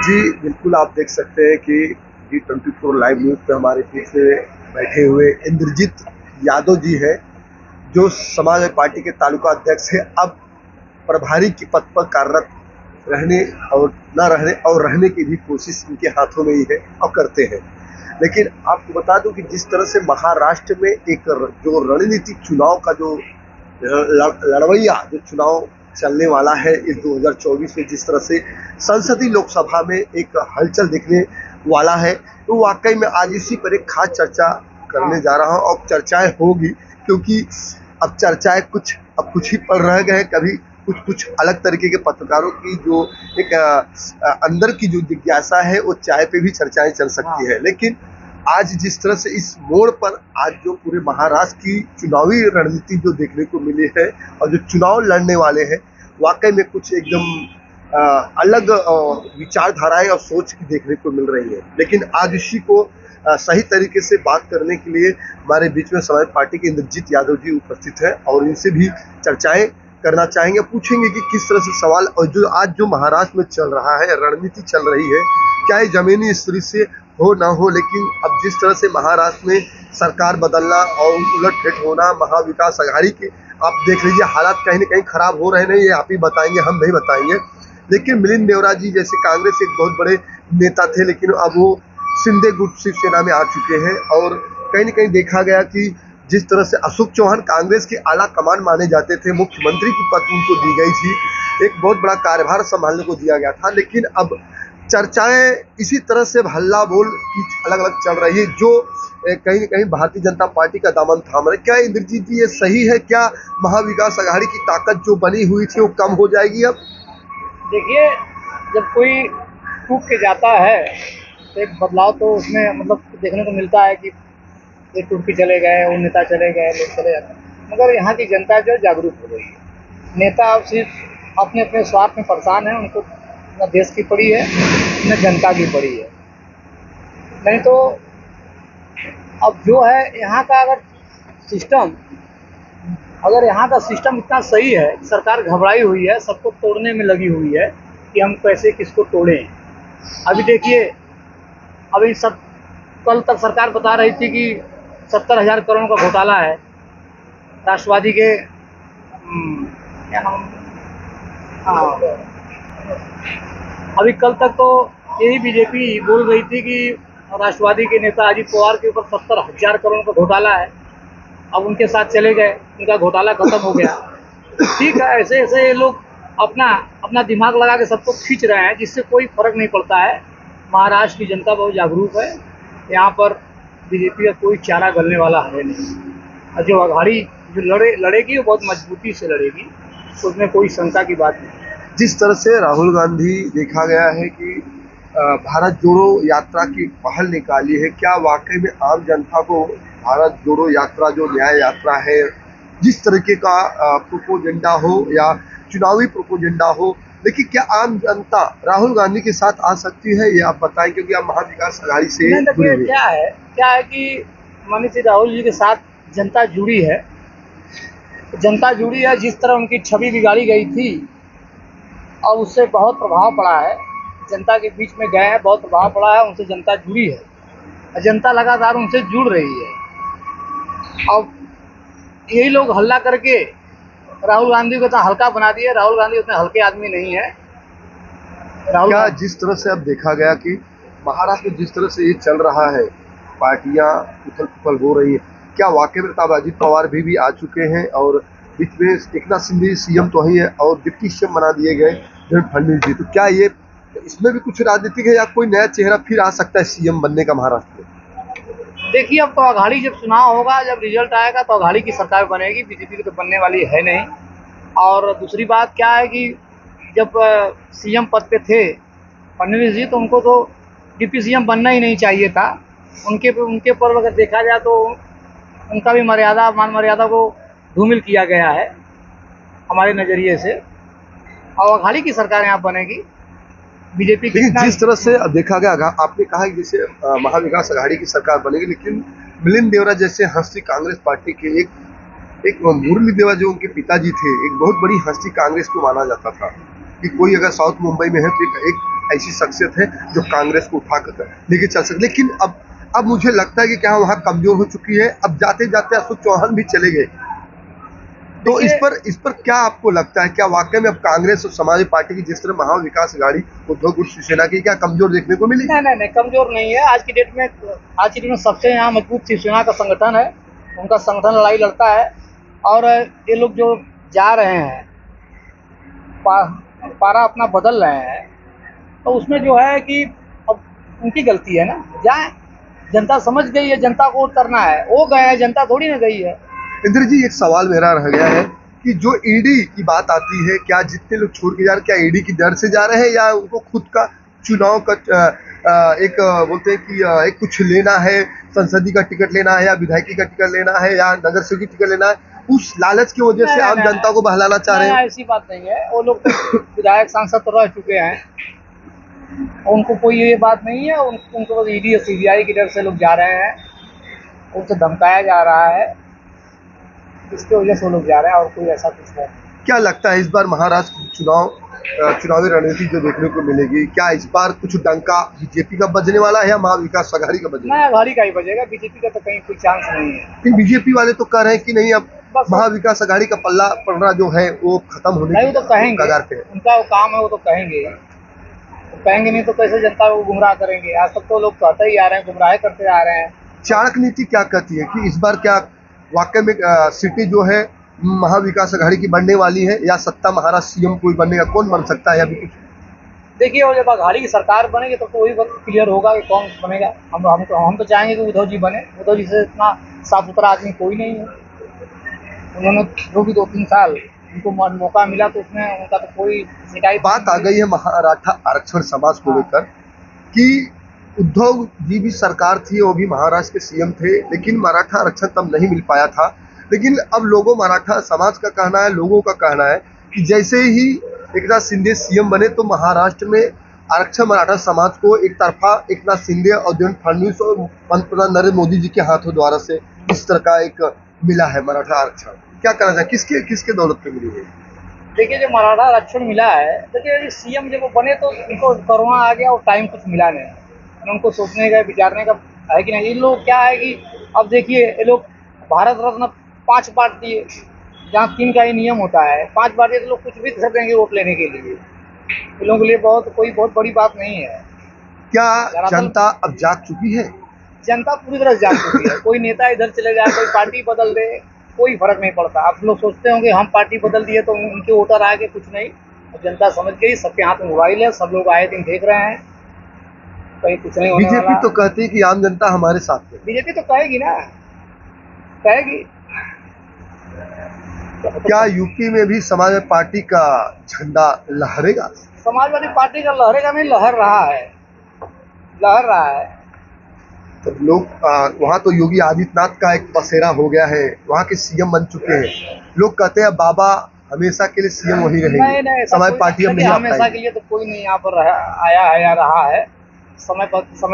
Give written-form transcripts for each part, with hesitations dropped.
जी, बिल्कुल आप देख सकते हैं कि G24 लाइव न्यूज़ पे हमारे पीछे बैठे हुए इंद्रजीत यादव जी हैं, जो समाजवादी पार्टी के तालुका अध्यक्ष हैं। अब प्रभारी के पद पर कार्यरत रहने और न रहने और रहने की भी कोशिश इनके हाथों में ही है और करते हैं। लेकिन आपको बता दूं कि जिस तरह से महाराष्ट्र में एक जो रणनीतिक चुनाव का जो लड़वैया जो चुनाव चलने वाला है इस 2024 में, जिस तरह से संसदीय लोकसभा में एक हलचल दिखने वाला है, तो वाकई में आज इसी पर एक खास चर्चा करने जा रहा हूं। और चर्चाएं होगी क्योंकि अब चर्चाएं कुछ ही पल रह गए। कभी कुछ अलग तरीके के पत्रकारों की जो एक अंदर की जो जिज्ञासा है वो चाय पे भी चर्चाएं चल सकती है। लेकिन आज जिस तरह से इस मोड़ पर आज जो पूरे महाराष्ट्र की चुनावी रणनीति जो देखने को मिली है और जो चुनाव लड़ने वाले हैं, वाकई में कुछ एकदम अलग विचारधाराएं और सोच की देखने को मिल रही है। लेकिन आज इसी को सही तरीके से बात करने के लिए हमारे बीच में समाजवादी पार्टी के इंद्रजीत यादव जी उपस्थित है और इनसे भी चर्चाएं करना चाहेंगे, पूछेंगे कि किस तरह से सवाल और जो आज जो महाराष्ट्र में चल रहा है, रणनीति चल रही है, क्या ये जमीनी स्तर से हो ना हो, लेकिन अब जिस तरह से महाराष्ट्र में सरकार बदलना और उलट-फेट होना, महाविकास आघाड़ी के आप देख लीजिए हालात कहीं न कहीं खराब हो रहे हैं। ये आप ही बताएंगे, हम नहीं बताएंगे। लेकिन मिलिंद देवरा जी जैसे कांग्रेस के एक बहुत बड़े नेता थे, लेकिन अब वो शिंदे गुट शिवसेना में आ चुके हैं। और कहीं न कहीं देखा गया कि जिस तरह से अशोक चौहान कांग्रेस के आला कमान माने जाते थे, मुख्यमंत्री की पद उनको दी गई थी, एक बहुत बड़ा कार्यभार संभालने को दिया गया था। लेकिन अब चर्चाएं इसी तरह से हल्ला बोल की अलग-अलग चल रही है, जो कहीं न कहीं भारतीय जनता पार्टी का दामन थाम रहा है। क्या इंद्रजीत जी ये सही है? क्या महाविकास आघाड़ी की ताकत जो बनी हुई थी वो कम हो जाएगी अब? देखिए, जब कोई टूट के जाता है तो एक बदलाव तो उसमें मतलब देखने को मिलता है कि ये टूट के चले गए, वो नेता चले गए, लोग चले जाते हैं। मगर यहाँ की जनता जो जागरूक हो गई है। नेता अब सिर्फ अपने अपने स्वार्थ में परेशान है, उनको न देश की पड़ी है न जनता की पड़ी है। नहीं तो अब जो है यहाँ का अगर यहाँ का सिस्टम इतना सही है, सरकार घबराई हुई है, सबको तोड़ने में लगी हुई है कि हम कैसे किसको तोड़ें। अभी देखिए, अभी सब कल तक सरकार बता रही थी कि 70,000 करोड़ का घोटाला है राष्ट्रवादी के क्या नाम, हाँ, अभी कल तक तो यही बीजेपी बोल रही थी कि राष्ट्रवादी के नेता अजीत पवार के ऊपर 70,000 करोड़ का घोटाला है। अब उनके साथ चले गए, उनका घोटाला खत्म हो गया। ठीक है, ऐसे ऐसे ये लोग अपना दिमाग लगा के सबको खींच रहे हैं, जिससे कोई फर्क नहीं पड़ता है। महाराष्ट्र की जनता बहुत जागरूक है, यहाँ पर बीजेपी का कोई चारा गलने वाला है नहीं। और जो अघाड़ी जो लड़ेगी वो बहुत मजबूती से लड़ेगी, उसमें कोई शंका की बात नहीं। जिस तरह से राहुल गांधी देखा गया है कि भारत जोड़ो यात्रा की पहल निकाली है, क्या वाकई में आम जनता को भारत जोड़ो यात्रा जो न्याय यात्रा है, जिस तरीके का प्रोपोजेंडा हो या चुनावी प्रोपोजेंडा हो, लेकिन क्या आम जनता राहुल गांधी के साथ आ सकती है, ये आप बताएं, क्योंकि आप महाविकास आघाड़ी से जुड़े हुए। क्या है कि माननीय श्री राहुल जी के साथ जनता जुड़ी है। जिस तरह उनकी छवि बिगाड़ी गई थी और उससे बहुत प्रभाव पड़ा है, जनता के बीच में गए हैं, बहुत प्रभाव पड़ा है, उनसे जनता जुड़ी है और जनता लगातार उनसे जुड़ रही है। अब यही लोग हल्ला करके राहुल गांधी को इतना हल्का बना दिए। राहुल गांधी उतने हल्के आदमी नहीं है। क्या जिस तरह से अब देखा गया कि महाराष्ट्र में जिस तरह से ये चल रहा है, पार्टियां उथल पुथल हो रही है, क्या वाकई में अब अजीत पवार भी आ चुके हैं और बीच में एकनाथ शिंदे सीएम तो ही है और डिप्टी सीएम बना दिए गए देवेंद्र फडणवीस जी, तो क्या ये इसमें भी कुछ राजनीतिक है या कोई नया चेहरा फिर आ सकता है सीएम बनने का महाराष्ट्र में? देखिए, अब तो अघाड़ी जब चुनाव होगा, जब रिजल्ट आएगा तो अघाड़ी की सरकार बनेगी, बीजेपी की तो बनने वाली है नहीं। और दूसरी बात क्या है कि जब सीएम पद पे थे फडणवीस जी, तो उनको तो डिप्टी सीएम बनना ही नहीं चाहिए था। उनके पर अगर देखा जाए तो उनका भी मान मर्यादा को धूमिल किया गया है हमारे नज़रिए से। और अघाड़ी की सरकार यहाँ बनेगी, बीजेपी की। जिस तरह से देखा गया, आपने कहा कि जैसे महाविकास आघाड़ी की सरकार बनेगी, लेकिन मिलिंद देवरा जैसे हस्ती कांग्रेस पार्टी के एक मुरली देवरा जो उनके पिताजी थे, एक बहुत बड़ी हस्ती कांग्रेस को माना जाता था, कि कोई अगर साउथ मुंबई में है तो एक ऐसी शख्सियत है जो कांग्रेस को उठा कर लेके चल सकती। लेकिन अब मुझे लगता है कि क्या वहाँ कमजोर हो चुकी है। अब जाते जाते अशोक चौहान भी चले गए, तो इस पर क्या आपको लगता है, क्या वाकई में अब कांग्रेस और समाजवादी पार्टी की जिस तरह महाविकास अघाड़ी उद्धव गुट शिवसेना की क्या कमजोर देखने को मिली? नहीं, कमजोर नहीं है। आज की डेट में सबसे यहाँ मजबूत शिवसेना का संगठन है। उनका संगठन लड़ाई लड़ता है, और ये लोग जो जा रहे हैं पारा अपना बदल रहे हैं, तो उसमें जो है कि अब उनकी गलती है ना। जाए, जनता समझ गई है, जनता को वोट करना है, वो गए हैं, जनता थोड़ी ना गई है। इंद्र जी, एक सवाल मेरा रह गया है कि जो ईडी की बात आती है, क्या जितने लोग छोड़ के जा रहे हैं क्या ईडी की डर से जा रहे हैं, या उनको खुद का चुनाव का एक बोलते हैं कि एक कुछ लेना है, संसदीय का टिकट लेना है, या विधायकी का टिकट लेना है, या नगर सेवक की टिकट लेना है, उस लालच की वजह से आम जनता को बहलाना चाह रहे हैं? ऐसी बात नहीं है। वो लोग तो विधायक सांसद तो रह चुके हैं, उनको कोई ये बात नहीं है। उनको बस ईडी और सीबीआई की डर से लोग जा रहे हैं, उनसे धमकाया जा रहा है, इसकी वजह से वो लोग जा रहे हैं, और कोई ऐसा कुछ है। क्या लगता है इस बार महाराष्ट्र चुनावी रणनीति जो देखने को मिलेगी, क्या इस बार कुछ डंका बीजेपी का बजने वाला है या महाविकास अघाड़ी का बजने? नहीं, अघाड़ी का ही बजेगा, बीजेपी का तो कहीं कोई चांस नहीं है। लेकिन बीजेपी वाले तो कह रहे हैं कि नहीं, अब महाविकास अघाड़ी का पल्ला पड़ना जो है वो खत्म होने नहीं, वो तो कहेंगे, उनका वो काम है, वो तो कहेंगे। तो कहेंगे नहीं तो कैसे जनता को गुमराह करेंगे? आज तक तो लोग कहते ही आ रहे हैं, गुमराह करते आ रहे हैं। चाणक्य नीति क्या कहती है कि इस बार क्या वाकई में सिटी जो है महाविकास अघाड़ी की बनने वाली है, या सत्ता महाराष्ट्र सीएम कोई बनेगा? कौन बन सकता है अभी कुछ? देखिए, और जब अघाड़ी की सरकार बनेगी तो वही बात क्लियर होगा कि कौन बनेगा। हम तो चाहेंगे कि उद्धव जी बने। उद्धव जी से इतना साफ सुथरा आदमी कोई नहीं है। उन्होंने जो भी 2-3 साल उनको मौका मिला तो उसमें उनका तो कोई शिकायत। बात आ गई है मराठा आरक्षण समाज को लेकर कि उद्धव जी भी सरकार थी, वो भी महाराष्ट्र के सीएम थे, लेकिन मराठा आरक्षण तब नहीं मिल पाया था। लेकिन अब लोगों, मराठा समाज का कहना है, लोगों का कहना है कि जैसे ही एकनाथ शिंदे सीएम बने तो महाराष्ट्र में आरक्षण मराठा समाज को एक तरफा एकनाथ शिंदे और देवेंद्र फडणवीस और पंतप्रधान नरेंद्र मोदी जी के हाथों द्वारा से इस तरह का एक मिला है मराठा आरक्षण। क्या कहना चाहिए, किसके किसके दौलत पे मिली है? देखिए, जो मराठा आरक्षण मिला है, देखिए सीएम जब वो बने तो उनको कोरोना आ गया और टाइम कुछ मिला नहीं। उनको सोचने का, विचारने का है कि नहीं। ये लोग क्या है कि अब देखिए, ये लोग भारत रत्न 5 बांट दिए, जहाँ 3 का ही नियम होता है। 5 बार तो लोग कुछ भी कर देंगे वोट लेने के लिए। इन लोगों के लिए बहुत बड़ी बात नहीं है। क्या जनता अब जाग चुकी है? जनता पूरी तरह जाग चुकी है। कोई नेता इधर चले जाए, कोई पार्टी बदल दे, कोई फर्क नहीं पड़ता। आप लोग सोचते होंगे हम पार्टी बदल दिए तो उनके वोटर आगे, कुछ नहीं। जनता समझ गई, सबके हाथ में मोबाइल है, सब लोग आए दिन देख रहे हैं, कहीं कुछ नहीं होने वाला। बीजेपी तो कहती है कि आम जनता हमारे साथ है। बीजेपी तो कहेगी ना, कहेगी। क्या यूपी में भी समाजवादी पार्टी का झंडा लहरेगा? समाजवादी पार्टी का लहरेगा नहीं, लहर रहा है। तो लोग वहाँ तो योगी आदित्यनाथ का एक बसेरा हो गया है, वहाँ के सीएम बन चुके हैं। लोग कहते हैं बाबा हमेशा के लिए सीएम वही रहेंगे। नहीं, समाजवादी पार्टी अब नहीं हमेशा के लिए तो कोई नहीं यहाँ पर आया है या रहा है। समय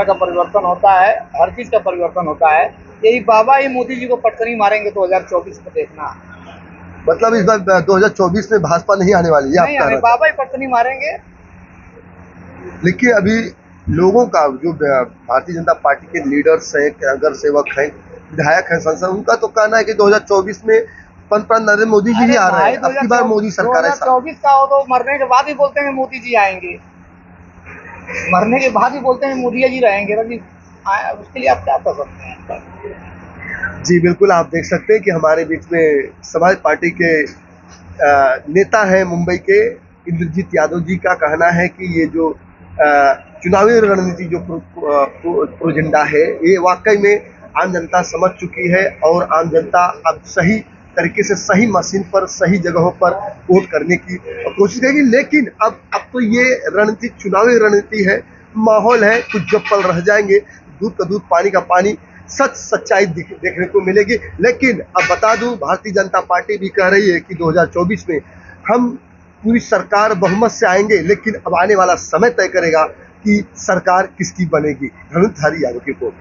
का परिवर्तन होता है, हर चीज का परिवर्तन होता है। यही बाबा ही मोदी जी को पटकनी मारेंगे 2024 में, देखना। मतलब इस बार 2024 में भाजपा नहीं आने वाली है? नहीं, बाबा ही पटकनी मारेंगे। लेकिन अभी लोगों का जो भारतीय जनता पार्टी के लीडर्स हैं, नगर सेवक हैं, विधायक हैं, सांसद, उनका तो कहना है कि 2024 में पंतप्रधान नरेंद्र मोदी जी ही आ रहे हैं। अब की बार मोदी सरकार है। 2024 का हो तो मरने के बाद ही बोलते हैं मोदी जी आएंगे, मरने के बाद ही बोलते हैं मोदी जी रहेंगे। उसके लिए आप क्या कर सकते हैं? जी बिल्कुल, आप देख सकते हैं कि हमारे बीच में समाज पार्टी के नेता हैं मुंबई के, इंद्रजीत यादव जी का कहना है कि ये जो चुनावी रणनीति जो प्रोजेंडा है, ये वाकई में आम जनता समझ चुकी है, और आम जनता अब सही तरीके से सही मशीन पर सही जगहों पर वोट करने की कोशिश करेगी। लेकिन अब तो ये रणनीति चुनावी रणनीति है, माहौल है, कुछ जब पल रह जाएंगे, दूध का दूध पानी का पानी, सच्चाई देखने को मिलेगी। लेकिन अब बता दूं, भारतीय जनता पार्टी भी कह रही है कि 2024 में हम पूरी सरकार बहुमत से आएंगे, लेकिन अब आने वाला समय तय करेगा कि सरकार किसकी बनेगी। धनुष धारी यादव की रिपोर्ट।